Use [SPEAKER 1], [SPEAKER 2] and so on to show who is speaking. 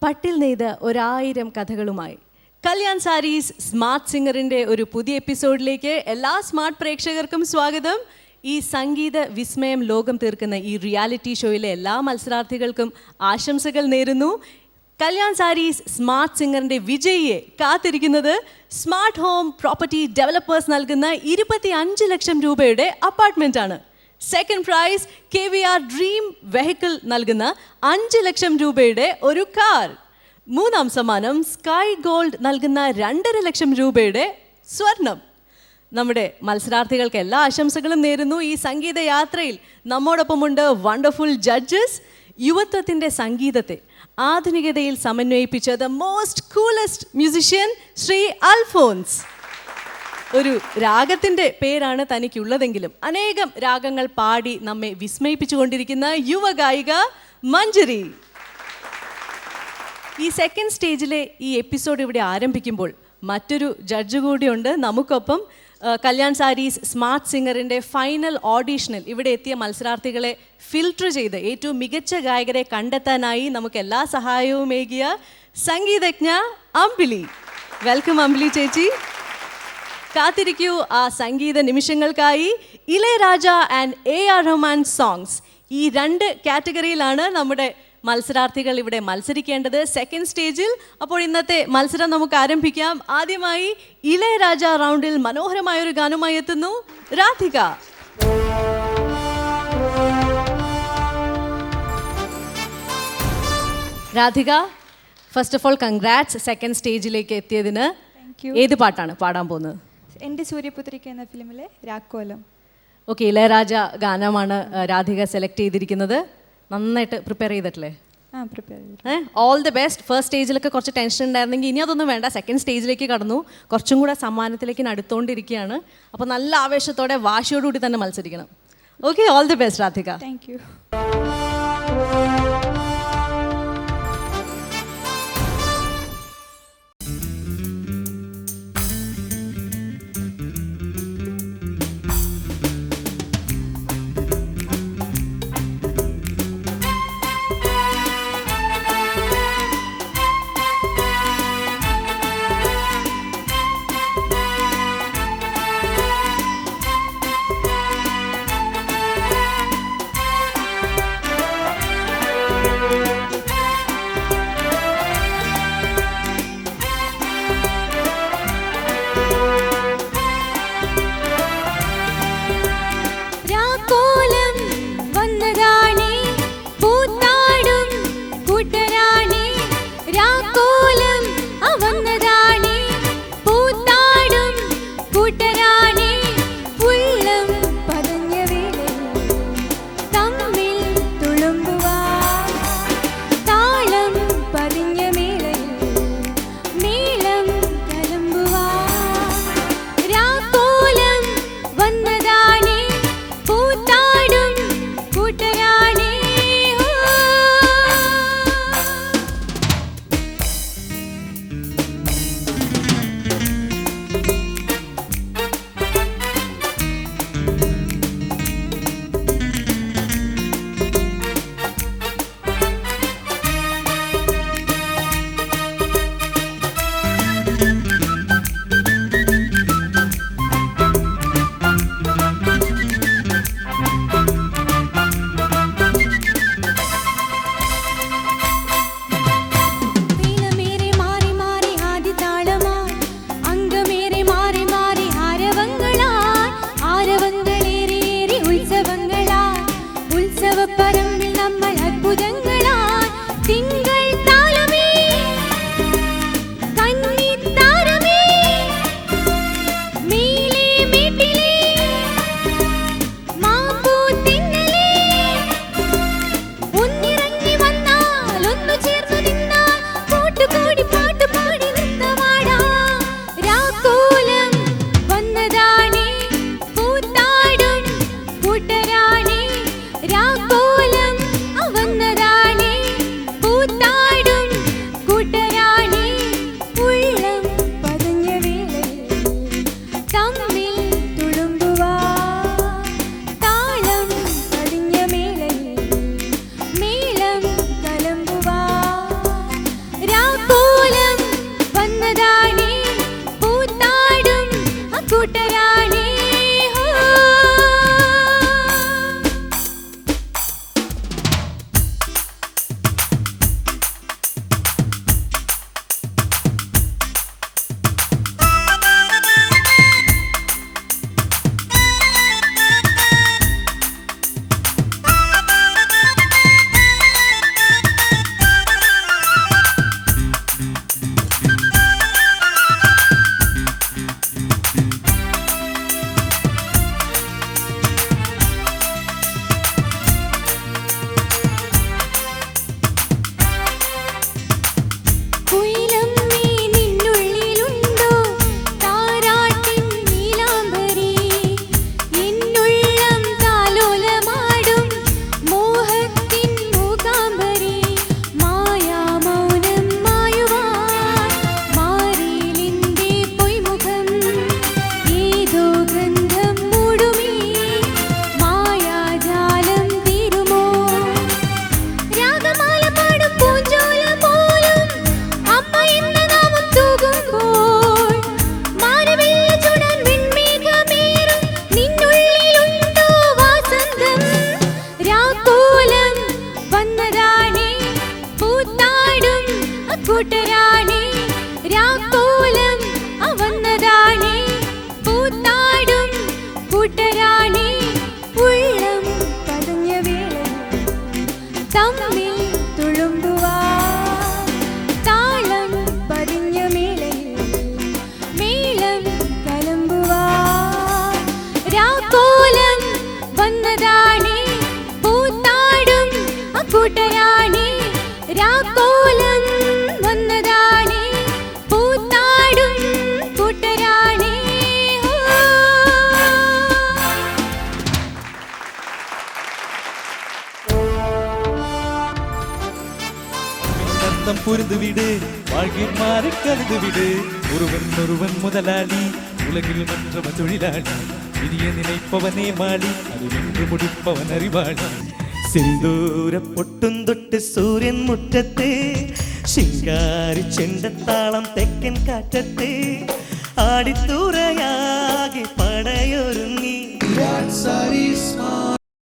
[SPEAKER 1] പട്ടിൽ നെയ്ത 1000 കഥകളുമായി Kalyan saris smart സിംഗറിൻ്റെ ഒരു പുതിയ എപ്പിസോഡിലേക്ക് എല്ലാ സ്മാർട്ട് പ്രേക്ഷകർക്കും സ്വാഗതം. ഈ സംഗീത വിസ്മയം ലോകം തീർക്കുന്ന ഈ റിയാലിറ്റി ഷോയിലെ എല്ലാ മത്സരാർത്ഥികൾക്കും ആശംസകൾ നേരുന്നു. കല്യാൺ സാരീസ് സ്മാർട്ട് സിംഗറിൻ്റെ വിജയിയെ കാത്തിരിക്കുന്നത് സ്മാർട്ട് ഹോം പ്രോപ്പർട്ടി ഡെവലപ്പേഴ്സ് നൽകുന്ന 25 ലക്ഷം രൂപയുടെ അപ്പാർട്ട്മെൻ്റ് ആണ്. Second prize KVR dream vehicle നൽകുന്ന 5 ലക്ഷം രൂപയുടെ ഒരു കാർ. മൂന്നാം സമ്മാനം സ്കൈ ഗോൾഡ് നൽകുന്ന 2.5 ലക്ഷം രൂപയുടെ സ്വർണം. നമ്മുടെ മത്സരാർത്ഥികൾക്ക് എല്ലാ ആശംസകളും നേരുന്നു. ഈ സംഗീത യാത്രയിൽ നമ്മോടൊപ്പമുണ്ട് വണ്ടർഫുൾ ജഡ്ജസ്. യുവത്വത്തിൻ്റെ സംഗീതത്തെ ആധുനികതയിൽ സമന്വയിപ്പിച്ച the most coolest musician Shri Alphonse. ഒരു രാഗത്തിൻ്റെ പേരാണ് തനിക്കുള്ളതെങ്കിലും അനേകം രാഗങ്ങൾ പാടി നമ്മെ വിസ്മയിപ്പിച്ചുകൊണ്ടിരിക്കുന്ന യുവഗായിക മഞ്ജരി. ഈ സെക്കൻഡ് സ്റ്റേജിലെ ഈ എപ്പിസോഡ് ഇവിടെ ആരംഭിക്കുമ്പോൾ മറ്റൊരു ജഡ്ജ് കൂടിയുണ്ട് നമുക്കൊപ്പം. കല്യാൺ സാരീസ് സ്മാർട്ട് സിംഗറിൻ്റെ ഫൈനൽ ഓഡീഷനിൽ ഇവിടെ എത്തിയ മത്സരാർത്ഥികളെ ഫിൽട്ടർ ചെയ്ത് ഏറ്റവും മികച്ച ഗായകരെ കണ്ടെത്താനായി നമുക്ക് എല്ലാ സഹായവും ഏകിയ സംഗീതജ്ഞ അമ്പിളി. വെൽക്കം അമ്പിളി ചേച്ചി. കാത്തിരിക്കൂ ആ സംഗീത നിമിഷങ്ങൾക്കായി. Ilaiyaraaja and AR Rahman songs, ഈ 2 കാറ്റഗറിയിലാണ് നമ്മുടെ മത്സരാർത്ഥികൾ ഇവിടെ മത്സരിക്കേണ്ടത് സെക്കൻഡ് സ്റ്റേജിൽ. അപ്പോൾ ഇന്നത്തെ മത്സരം നമുക്ക് ആരംഭിക്കാം. ആദ്യമായി ഇളയരാജ റൗണ്ടിൽ മനോഹരമായൊരു ഗാനമായി എത്തുന്നു Radhika. Radhika, first of all congrats second സ്റ്റേജിലേക്ക് എത്തിയതിന്. ഏത് പാട്ടാണ് പാടാൻ പോകുന്നത്?
[SPEAKER 2] എൻ്റെ സൂര്യപുത്രിക എന്ന ഫിലിമിലെ രാക്കോലം.
[SPEAKER 1] ഓക്കെ, ഇളയരാജ ഗാനമാണ് രാധിക സെലക്ട് ചെയ്തിരിക്കുന്നത്. നന്നായിട്ട് പ്രിപ്പയർ ചെയ്തിട്ടില്ലേ? All the best. ഫസ്റ്റ് സ്റ്റേജിലൊക്കെ കുറച്ച് ടെൻഷൻ ഉണ്ടായിരുന്നെങ്കിൽ ഇനി അതൊന്നും വേണ്ട. സെക്കൻഡ് സ്റ്റേജിലേക്ക് കടന്നു, കുറച്ചും കൂടെ സമ്മാനത്തിലേക്ക് അടുത്തുകൊണ്ടിരിക്കുകയാണ്. അപ്പോൾ നല്ല ആവേശത്തോടെ വാശിയോടുകൂടി തന്നെ മത്സരിക്കണം. Okay, all the best Radhika.
[SPEAKER 2] Thank you.
[SPEAKER 3] കൂട്ടരാണി രാക്കോലം വന്നതാണി പൂത്താടും കൂട്ടരാണി ഉള്ളം പതഞ്ഞ വേളയിൽ തമ്മിൽ തുളുമ്പുവാൻ താളം പതിഞ്ഞ മേളയിൽ മേളം കലമ്പുവാൻ രാക്കോലം വന്നതാണി പൂത്താടും കൂട്ടരാണി രാക്കോലം വന്നതാണി പൂത്താടും കൂട്ടരാണി
[SPEAKER 4] ரத்தம் புரிந்து விடு வாழ்க்கையின் மாறி கலந்து விடு ஒருவன் ஒருவன் முதலாளி உலகில் மற்றவன் தொழிலாளி விதிய நினைப்பவனே மாளி அது வென்று முடிப்பவன் அறிவாளி സിന്ദൂര പൊട്ടും തൊട്ട് സൂര്യൻ മുറ്റത്ത് ശിങ്കാരി ചെണ്ടത്താളം തെക്കൻ കാറ്റത്ത് ആടിത്തൂറയാകെ പടയൊരുങ്ങി